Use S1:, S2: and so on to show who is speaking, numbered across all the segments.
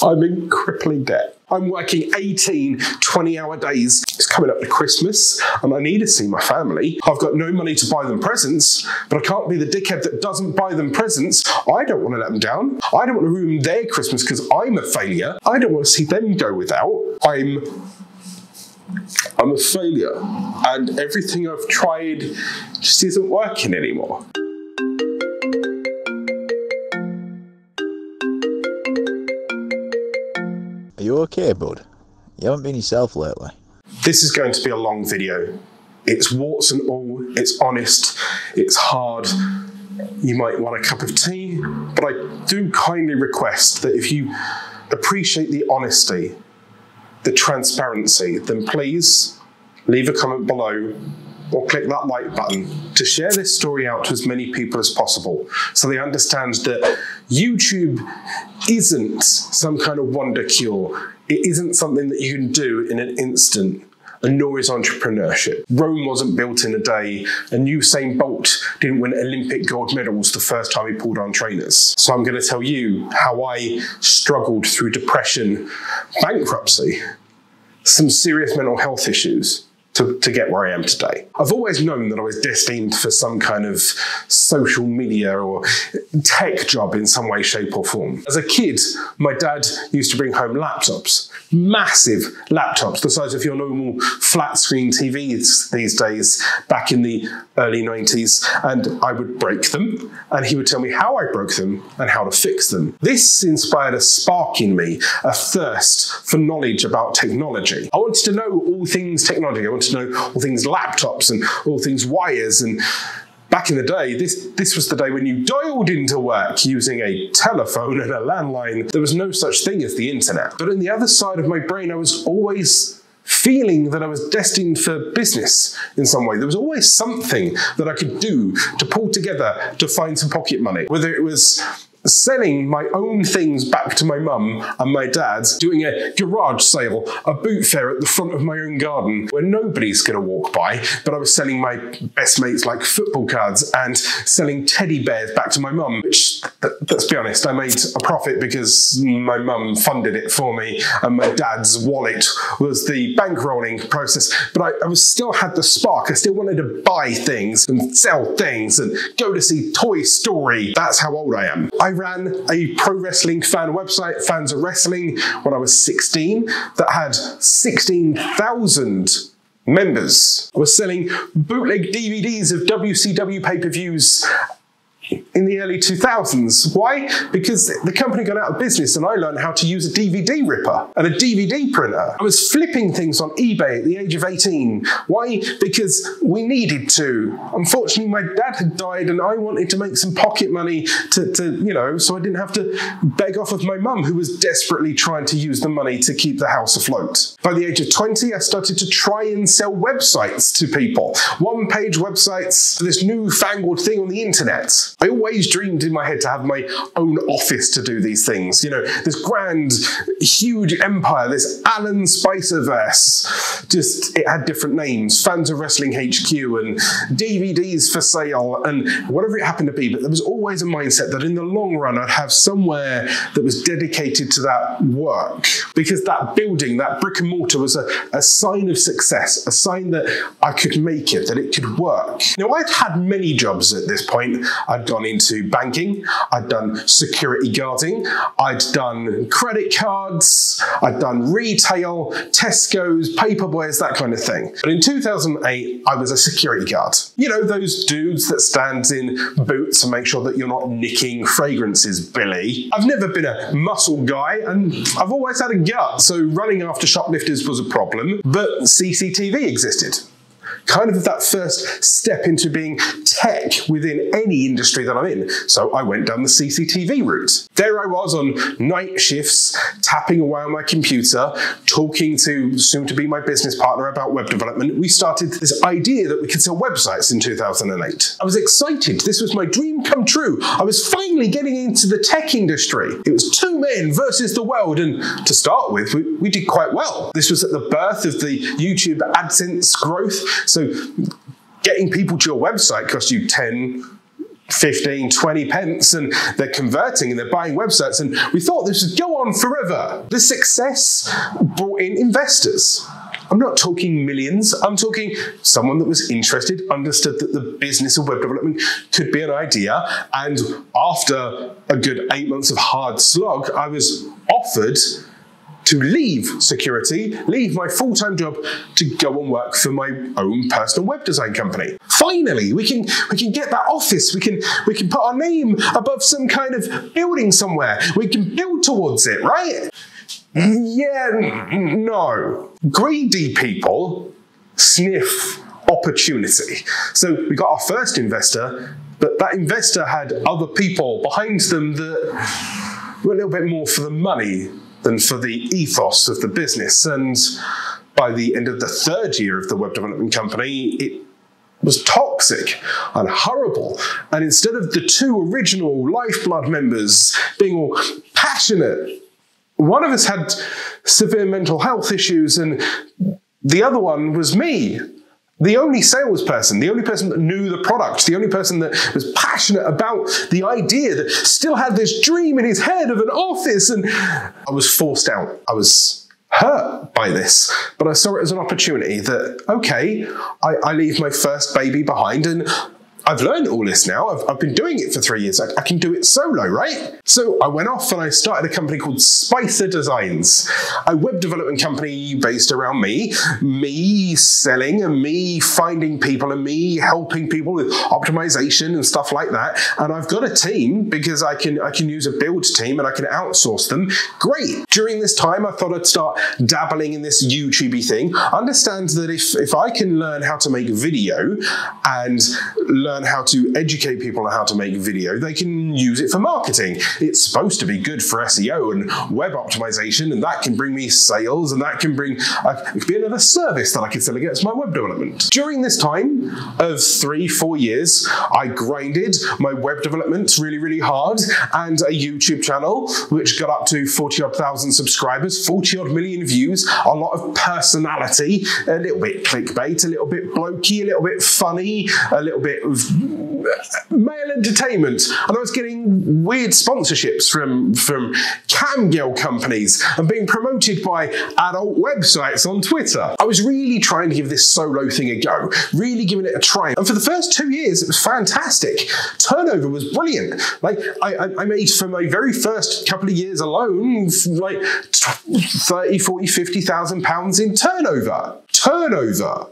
S1: I'm in crippling debt. I'm working 18, 20-hour days. It's coming up to Christmas and I need to see my family. I've got no money to buy them presents, but I can't be the dickhead that doesn't buy them presents. I don't want to let them down. I don't want to ruin their Christmas because I'm a failure. I don't want to see them go without. I'm a failure and everything I've tried just isn't working anymore.
S2: Are you okay, bud? You haven't been yourself lately.
S1: This is going to be a long video. It's warts and all, it's honest, it's hard. You might want a cup of tea, but I do kindly request that if you appreciate the honesty, the transparency, then please leave a comment below or click that like button to share this story out to as many people as possible so they understand that YouTube isn't some kind of wonder cure. It isn't something that you can do in an instant, and nor is entrepreneurship. Rome wasn't built in a day, and Usain Bolt didn't win Olympic gold medals the first time he pulled on trainers. So I'm going to tell you how I struggled through depression, bankruptcy, some serious mental health issues, to get where I am today. I've always known that I was destined for some kind of social media or tech job in some way, shape or form. As a kid, my dad used to bring home laptops, massive laptops, the size of your normal flat screen TVs these days, back in the early 90s, and I would break them, and he would tell me how I broke them and how to fix them. This inspired a spark in me, a thirst for knowledge about technology. I wanted to know all things technology. I wanted to know all things laptops and all things wires. And back in the day, this was the day when you dialed into work using a telephone and a landline. There was no such thing as the internet. But on the other side of my brain, I was always feeling that I was destined for business in some way. There was always something that I could do to pull together to find some pocket money. Whether it was selling my own things back to my mum and my dad, doing a garage sale, a boot fair at the front of my own garden where nobody's going to walk by, but I was selling my best mates like football cards and selling teddy bears back to my mum, which, let's be honest, I made a profit because my mum funded it for me and my dad's wallet was the bankrolling process. But I still had the spark. I still wanted to buy things and sell things and go to see Toy Story. That's how old I am. I ran a pro wrestling fan website, Fans of Wrestling, when I was 16, that had 16,000 members. I was selling bootleg DVDs of WCW pay-per-views in the early 2000s. Why? Because the company got out of business and I learned how to use a DVD ripper and a DVD printer. I was flipping things on eBay at the age of 18. Why? Because we needed to. Unfortunately, my dad had died and I wanted to make some pocket money so I didn't have to beg off of my mum, who was desperately trying to use the money to keep the house afloat. By the age of 20, I started to try and sell websites to people. One-page websites for this newfangled thing on the internet. I always dreamed in my head to have my own office to do these things. You know, this grand, huge empire, this Alan Spicerverse. Just, it had different names. Fans of Wrestling HQ and DVDs for sale and whatever it happened to be. But there was always a mindset that in the long run, I'd have somewhere that was dedicated to that work. Because that building, that brick and mortar was a sign of success, a sign that I could make it, that it could work. Now, I'd had many jobs at this point. I'd gone into banking, I'd done security guarding, I'd done credit cards, I'd done retail, Tesco's, Paperboys, that kind of thing. But in 2008, I was a security guard. You know, those dudes that stand in boots and make sure that you're not nicking fragrances, Billy. I've never been a muscle guy and I've always had a gut, so running after shoplifters was a problem, but CCTV existed. Kind of that first step into being tech within any industry that I'm in. So I went down the CCTV route. There I was on night shifts, tapping away on my computer, talking to soon to be my business partner about web development. We started this idea that we could sell websites in 2008. I was excited. This was my dream come true. I was finally getting into the tech industry. It was two men versus the world. And to start with, we did quite well. This was at the birth of the YouTube AdSense growth. So getting people to your website cost you $10 15, 20 pence, and they're converting and they're buying websites, and we thought this would go on forever. The success brought in investors. I'm not talking millions, I'm talking someone that was interested, understood that the business of web development could be an idea, and after a good 8 months of hard slog, I was offered to leave security, leave my full-time job to go and work for my own personal web design company. Finally, we can get that office, we can put our name above some kind of building somewhere, we can build towards it, right? Yeah, no. Greedy people sniff opportunity. So we got our first investor, but that investor had other people behind them that were a little bit more for the money than for the ethos of the business. And by the end of the third year of the web development company, it was toxic and horrible. And instead of the two original lifeblood members being all passionate, one of us had severe mental health issues and the other one was me. The only salesperson, the only person that knew the product, the only person that was passionate about the idea, that still had this dream in his head of an office, and I was forced out. I was hurt by this, but I saw it as an opportunity that, okay, I leave my first baby behind, and I've learned all this now. I've been doing it for 3 years. I can do it solo, right? So I went off and I started a company called Spicer Designs, a web development company based around me selling and me finding people and me helping people with optimization and stuff like that. And I've got a team because I can use a build team and I can outsource them. Great. During this time, I thought I'd start dabbling in this YouTube thing. Understand that if I can learn how to make video and learn how to educate people on how to make video, they can use it for marketing. It's supposed to be good for SEO and web optimization, and that can bring me sales, and that can bring, it could be another service that I can sell against my web development. During this time of 3-4 years, I grinded my web development really, really hard, and a YouTube channel, which got up to 40-odd thousand subscribers, 40-odd million views, a lot of personality, a little bit clickbait, a little bit blokey, a little bit funny, a little bit of male entertainment, and I was getting weird sponsorships from cam girl companies and being promoted by adult websites on Twitter. I was really trying to give this solo thing a go, really giving it a try, and for the first 2 years it was fantastic. Turnover was brilliant. Like I made, for my very first couple of years alone, like 30, 40, 50,000 pounds in turnover. Turnover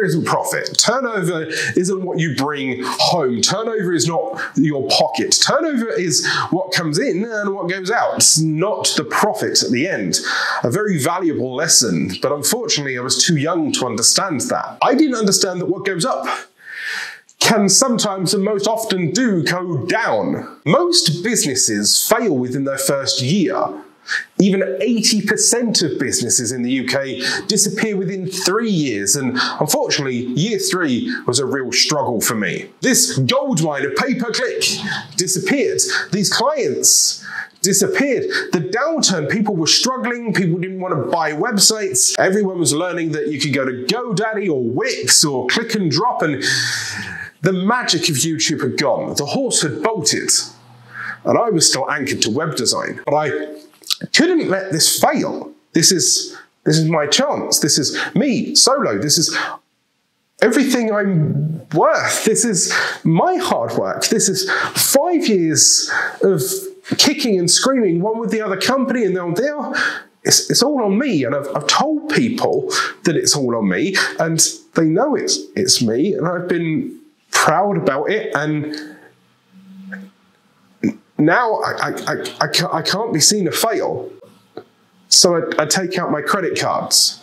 S1: isn't profit. Turnover isn't what you bring home. Turnover is not your pocket. Turnover is what comes in and what goes out. It's not the profit at the end. A very valuable lesson, but unfortunately I was too young to understand that. I didn't understand that what goes up can sometimes and most often do go down. Most businesses fail within their first year. Even 80% of businesses in the UK disappear within 3 years, and unfortunately, year 3 was a real struggle for me. This goldmine of pay-per-click disappeared. These clients disappeared. The downturn, people were struggling, people didn't want to buy websites, everyone was learning that you could go to GoDaddy or Wix or Click and Drop, and the magic of YouTube had gone. The horse had bolted, and I was still anchored to web design. But I couldn't let this fail. This is my chance. This is me, solo. This is everything I'm worth. This is my hard work. This is 5 years of kicking and screaming, one with the other company, and now it's all on me. And I've told people that it's all on me, and they know it's me, and I've been proud about it, and now I can't be seen to fail. So I take out my credit cards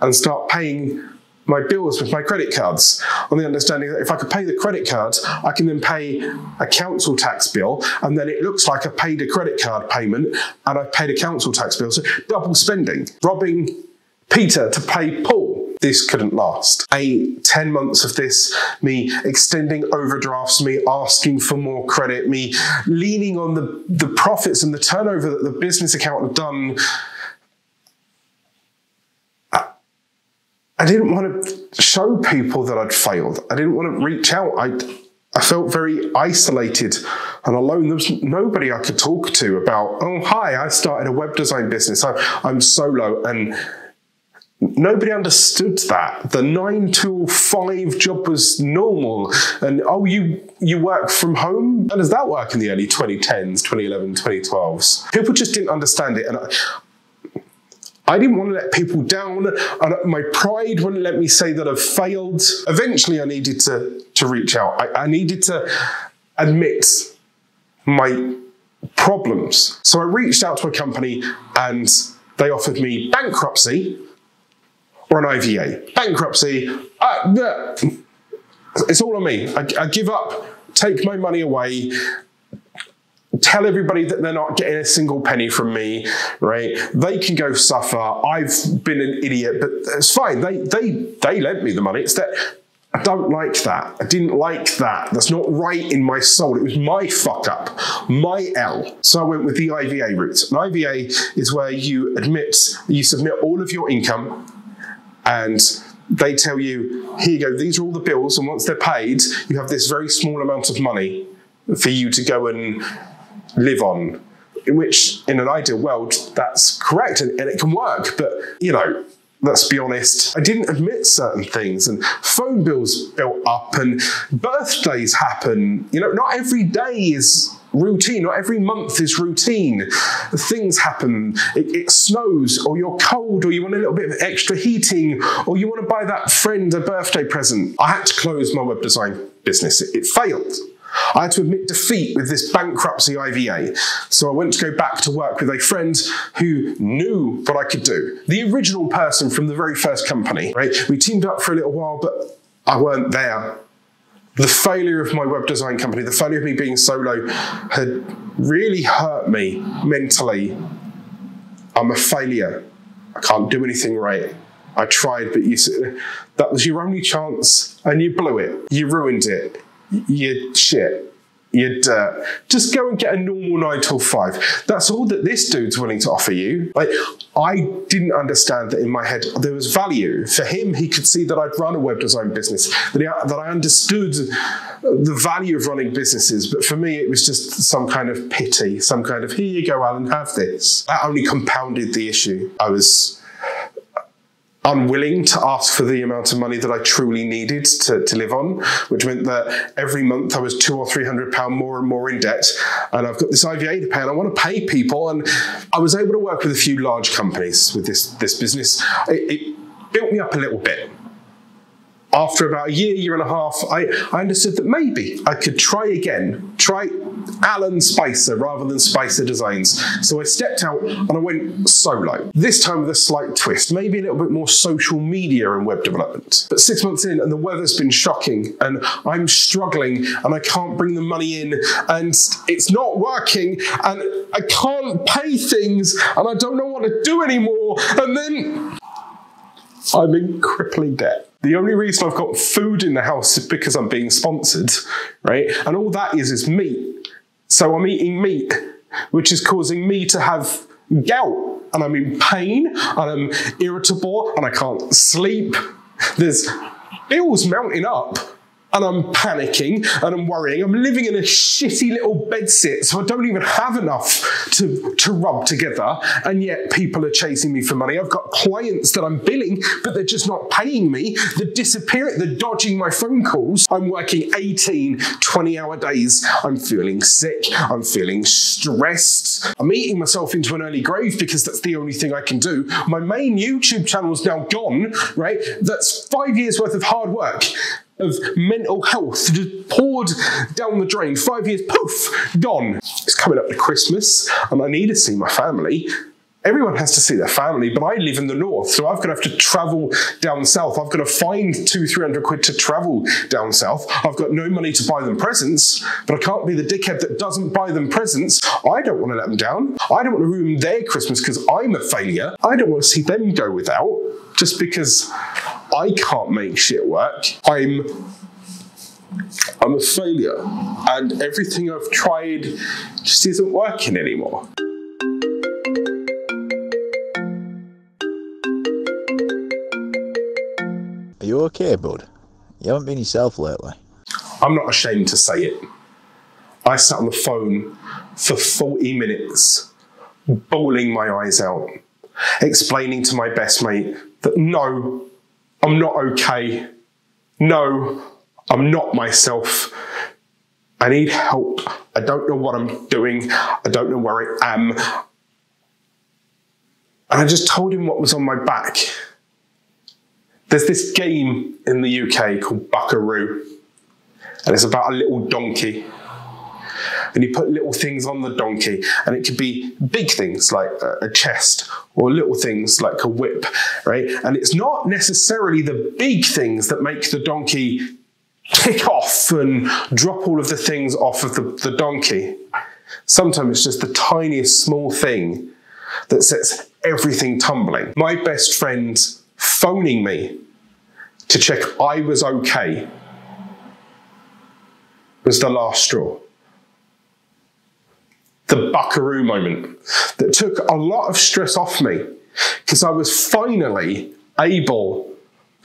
S1: and start paying my bills with my credit cards, on the understanding that if I could pay the credit cards, I can then pay a council tax bill, and then it looks like I paid a credit card payment and I've paid a council tax bill. So double spending, robbing Peter to pay Paul. This couldn't last. 10 months of this, me extending overdrafts, me asking for more credit, me leaning on the profits and the turnover that the business account had done. I didn't want to show people that I'd failed. I didn't want to reach out. I felt very isolated and alone. There was nobody I could talk to about, oh, hi, I started a web design business. I'm solo. And nobody understood that. The 9 to 5 job was normal. And, oh, you work from home? How does that work in the early 2010s, 2011, 2012s? People just didn't understand it. And I didn't want to let people down, and my pride wouldn't let me say that I've failed. Eventually, I needed to reach out. I needed to admit my problems. So I reached out to a company, and they offered me bankruptcy or an IVA. Bankruptcy, it's all on me. I give up, take my money away, tell everybody that they're not getting a single penny from me, right? They can go suffer. I've been an idiot, but it's fine. They lent me the money. It's that I don't like that. I didn't like that. That's not right in my soul. It was my fuck up, my L. So I went with the IVA route. An IVA is where you submit all of your income, and they tell you, here you go, these are all the bills, and once they're paid, you have this very small amount of money for you to go and live on, which in an ideal world, that's correct and it can work. But, you know, let's be honest, I didn't admit certain things, and phone bills built up and birthdays happen. You know, not every day is routine, not every month is routine. Things happen, it snows, or you're cold, or you want a little bit of extra heating, or you want to buy that friend a birthday present. I had to close my web design business. It failed. I had to admit defeat with this bankruptcy IVA. So I went to go back to work with a friend who knew what I could do. The original person from the very first company, right? We teamed up for a little while, but I weren't there. The failure of my web design company, the failure of me being solo had really hurt me mentally. I'm a failure. I can't do anything right. I tried, but that was your only chance and you blew it. You ruined it. You shit, you dirt. Just go and get a normal 9 till 5. That's all that this dude's willing to offer you. Like, I didn't understand that in my head there was value. For him, he could see that I'd run a web design business, that I understood the value of running businesses. But for me, it was just some kind of pity, some kind of, here you go, Alan, have this. That only compounded the issue. I was unwilling to ask for the amount of money that I truly needed to live on, which meant that every month I was £200 or £300 more and more in debt. And I've got this IVA to pay, and I want to pay people. And I was able to work with a few large companies with this business. It built me up a little bit. After about a year and a half, I understood that maybe I could try again, try Alan Spicer rather than Spicer Designs. So I stepped out and I went solo. This time with a slight twist, maybe a little bit more social media and web development. But 6 months in and the weather's been shocking and I'm struggling and I can't bring the money in and it's not working and I can't pay things and I don't know what to do anymore. And then I'm in crippling debt. The only reason I've got food in the house is because I'm being sponsored, right? And all that is meat. So I'm eating meat, which is causing me to have gout. And I'm in pain, and I'm irritable, and I can't sleep. There's bills mounting up, and I'm panicking, and I'm worrying. I'm living in a shitty little bedsit, so I don't even have enough to rub together, and yet people are chasing me for money. I've got clients that I'm billing, but they're just not paying me. They're disappearing, they're dodging my phone calls. I'm working 18, 20-hour days. I'm feeling sick. I'm feeling stressed. I'm eating myself into an early grave because that's the only thing I can do. My main YouTube channel is now gone, right? That's 5 years worth of hard work, of mental health, just poured down the drain. 5 years, poof, gone. It's coming up to Christmas and I need to see my family. Everyone has to see their family, but I live in the north, so I've got to have to travel down south. I've got to find 200-300 quid to travel down south. I've got no money to buy them presents, but I can't be the dickhead that doesn't buy them presents. I don't want to let them down. I don't want to ruin their Christmas because I'm a failure. I don't want to see them go without just because I can't make shit work. I'm a failure, and everything I've tried just isn't working anymore.
S2: Are you okay, bud? You haven't been yourself lately.
S1: I'm not ashamed to say it. I sat on the phone for 40 minutes, bawling my eyes out, explaining to my best mate that no, I'm not okay. No, I'm not myself. I need help. I don't know what I'm doing. I don't know where I am. And I just told him what was on my back. There's this game in the UK called Buckaroo, and it's about a little donkey. And you put little things on the donkey, and it could be big things like a chest, or little things like a whip, right? And it's not necessarily the big things that make the donkey kick off and drop all of the things off of the donkey. Sometimes it's just the tiniest small thing that sets everything tumbling. My best friend phoning me to check I was okay was the last straw. The buckaroo moment that took a lot of stress off me, because I was finally able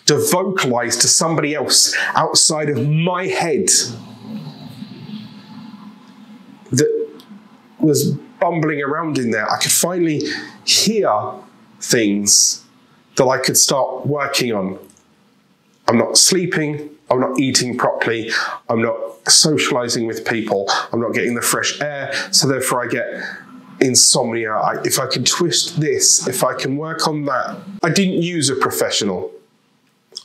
S1: to vocalize to somebody else outside of my head that was bumbling around in there. I could finally hear things that I could start working on. I'm not sleeping, I'm not eating properly, I'm not socializing with people, I'm not getting the fresh air, so therefore I get insomnia. If I can twist this, if I can work on that. I didn't use a professional.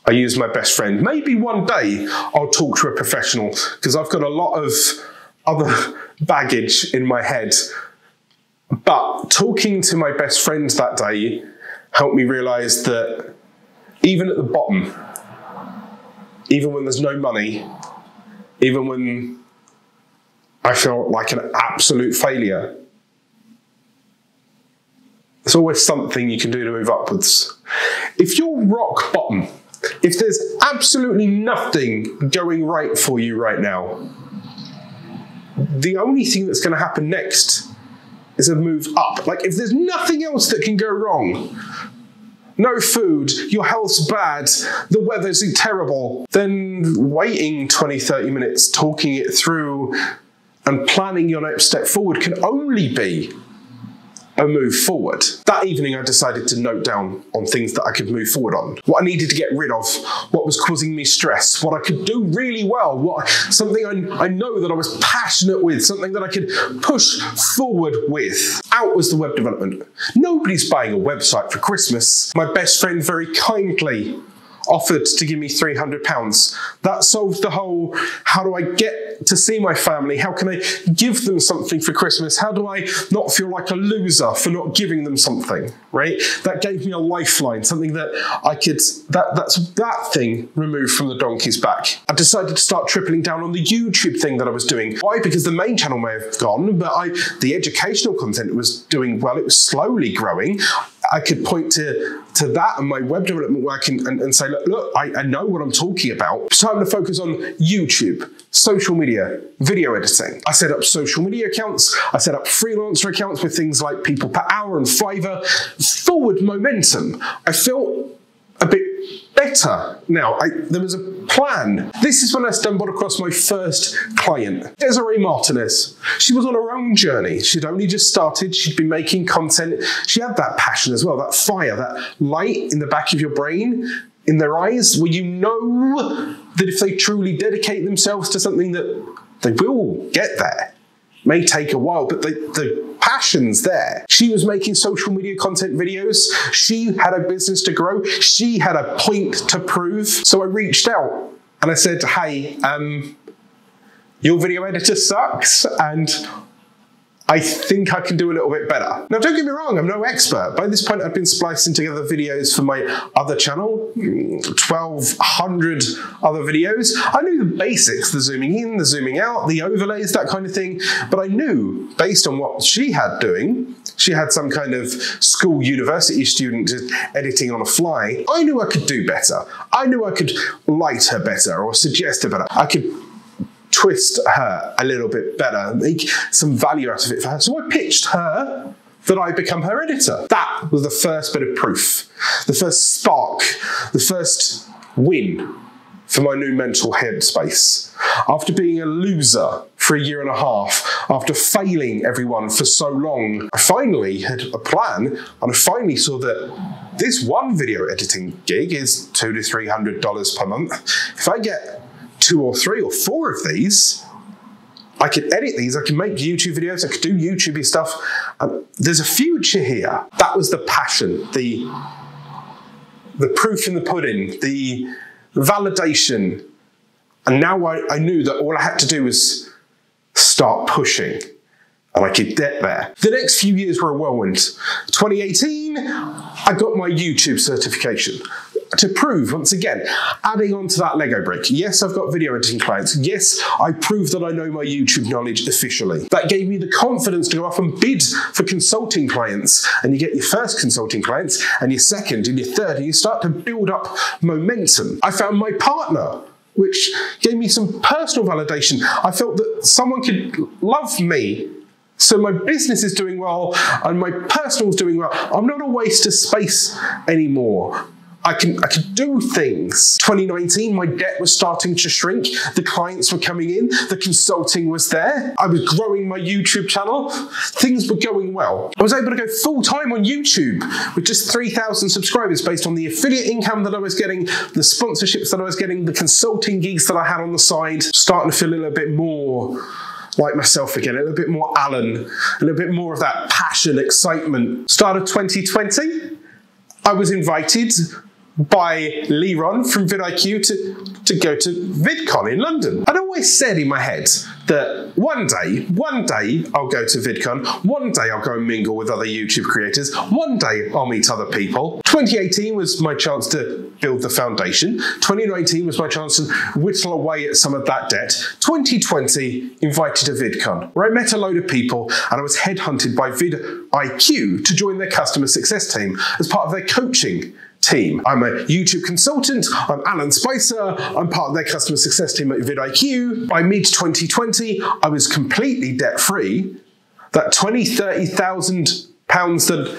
S1: I used my best friend. Maybe one day I'll talk to a professional, because I've got a lot of other baggage in my head. But talking to my best friend that day helped me realize that even at the bottom, even when there's no money, even when I feel like an absolute failure, there's always something you can do to move upwards. If you're rock bottom, if there's absolutely nothing going right for you right now, the only thing that's going to happen next is a move up. Like, if there's nothing else that can go wrong, no food, your health's bad, the weather's terrible, then waiting 20, 30 minutes, talking it through and planning your next step forward can only be a move forward. That evening I decided to note down on things that I could move forward on, what I needed to get rid of, what was causing me stress, what I could do really well, something I know that I was passionate with, something that I could push forward with. Out was the web development. Nobody's buying a website for Christmas. My best friend very kindly offered to give me £300. That solved the whole, how do I get to see my family? How can I give them something for Christmas? How do I not feel like a loser for not giving them something, right? That gave me a lifeline, something that I could, that's that thing removed from the donkey's back. I decided to start tripling down on the YouTube thing that I was doing. Why? Because the main channel may have gone, but the educational content was doing well. It was slowly growing. I could point to that and my web development work and say, look, I know what I'm talking about. It's time to focus on YouTube, social media, video editing. I set up social media accounts. I set up freelancer accounts with things like People Per Hour and Fiverr. Forward momentum. I felt a bit better now. There was a plan. This is when I stumbled across my first client, Desiree Martinez. She was on her own journey. She'd only just started. She'd been making content. She had that passion as well, that fire, that light in the back of your brain, in their eyes, where you know that if they truly dedicate themselves to something, that they will get there. May take a while, but the passion's there. She was making social media content videos. She had a business to grow. She had a point to prove. So I reached out and I said, hey, your video editor sucks and I think I can do a little bit better. Now, don't get me wrong, I'm no expert. By this point, I've been splicing together videos for my other channel, 1,200 other videos. I knew the basics, the zooming in, the zooming out, the overlays, that kind of thing. But I knew, based on what she had doing, she had some kind of school university student editing on a fly, I knew I could do better. I knew I could light her better or suggest her better. I could twist her a little bit better, make some value out of it for her. So I pitched her that I become her editor. That was the first bit of proof, the first spark, the first win. for my new mental headspace. After being a loser for a year and a half, after failing everyone for so long, I finally had a plan, and I finally saw that this one video editing gig is $200 to $300 per month. If I get 2 or 3 or 4 of these, I could edit these, I can make YouTube videos, I could do YouTubey stuff. There's a future here. That was the passion, the proof in the pudding, the validation. And now I knew that all I had to do was start pushing, and I could get there. The next few years were a whirlwind. 2018, I got my YouTube certification to prove, once again, adding on to that Lego brick. Yes, I've got video editing clients. Yes, I proved that I know my YouTube knowledge officially. That gave me the confidence to go off and bid for consulting clients. And you get your first consulting clients, and your second, and your third, and you start to build up momentum. I found my partner, which gave me some personal validation. I felt that someone could love me. So my business is doing well, and my personal is doing well. I'm not a waste of space anymore. I can do things. 2019, my debt was starting to shrink. The clients were coming in. The consulting was there. I was growing my YouTube channel. Things were going well. I was able to go full-time on YouTube with just 3,000 subscribers based on the affiliate income that I was getting, the sponsorships that I was getting, the consulting gigs that I had on the side, starting to feel a little bit more like myself again, a little bit more Alan, a little bit more of that passion, excitement. Start of 2020, I was invited by Leron from vidIQ to go to VidCon in London. I'd always said in my head that one day I'll go to VidCon, one day I'll go and mingle with other YouTube creators, one day I'll meet other people. 2018 was my chance to build the foundation. 2019 was my chance to whittle away at some of that debt. 2020 invited to VidCon, where I met a load of people, and I was headhunted by vidIQ to join their customer success team as part of their coaching team. I'm a YouTube consultant, I'm Alan Spicer, I'm part of their customer success team at vidIQ. By mid-2020, I was completely debt-free. That £20,000, £30,000 that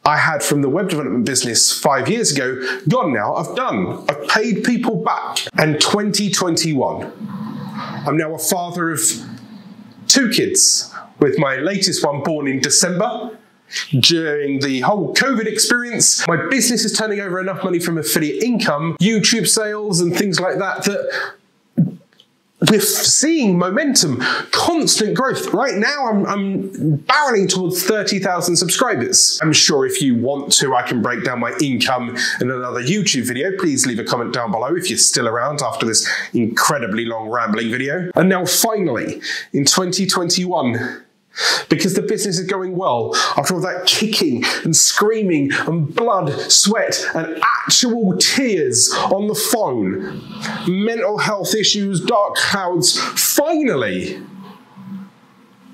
S1: I had from the web development business 5 years ago, gone now, I've paid people back. And 2021, I'm now a father of 2 kids, with my latest one born in December. During the whole COVID experience, my business is turning over enough money from affiliate income, YouTube sales and things like that, that we're seeing momentum, constant growth. Right now, I'm barreling towards 30,000 subscribers. I'm sure if you want to, I can break down my income in another YouTube video. Please leave a comment down below if you're still around after this incredibly long rambling video. And now finally, in 2021, because the business is going well, after all that kicking and screaming and blood, sweat and actual tears on the phone, mental health issues, dark clouds, finally,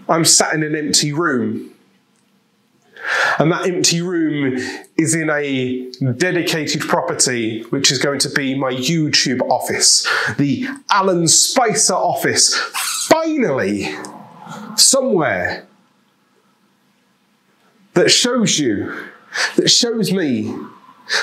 S1: I'm sat in an empty room. And that empty room is in a dedicated property, which is going to be my YouTube office, the Alan Spicer office. Finally, somewhere that shows you, that shows me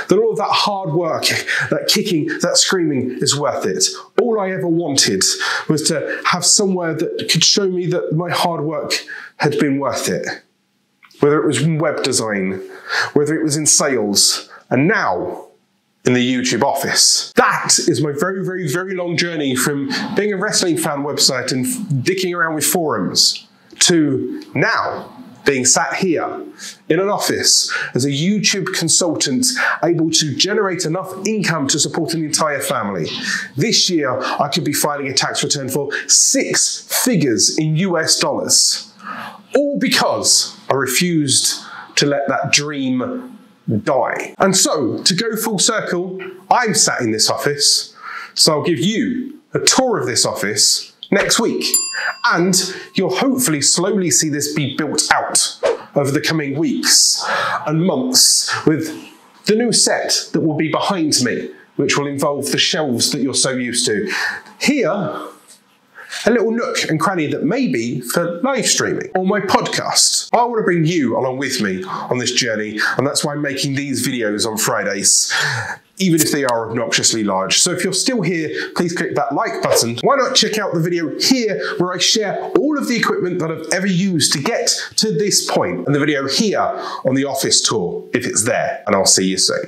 S1: that all of that hard work, that kicking, that screaming is worth it. All I ever wanted was to have somewhere that could show me that my hard work had been worth it. Whether it was in web design, whether it was in sales, and now in the YouTube office. That is my very, very, very long journey from being a wrestling fan website and dicking around with forums to now being sat here in an office as a YouTube consultant, able to generate enough income to support an entire family. This year, I could be filing a tax return for 6 figures in US dollars. All because I refused to let that dream die. And so, to go full circle, I'm sat in this office, so I'll give you a tour of this office next week. And you'll hopefully slowly see this be built out over the coming weeks and months with the new set that will be behind me, which will involve the shelves that you're so used to. Here, a little nook and cranny that may be for live streaming or my podcast. I want to bring you along with me on this journey, and that's why I'm making these videos on Fridays. even if they are obnoxiously large. So if you're still here, please click that like button. Why not check out the video here where I share all of the equipment that I've ever used to get to this point, and the video here on the office tour if it's there, and I'll see you soon.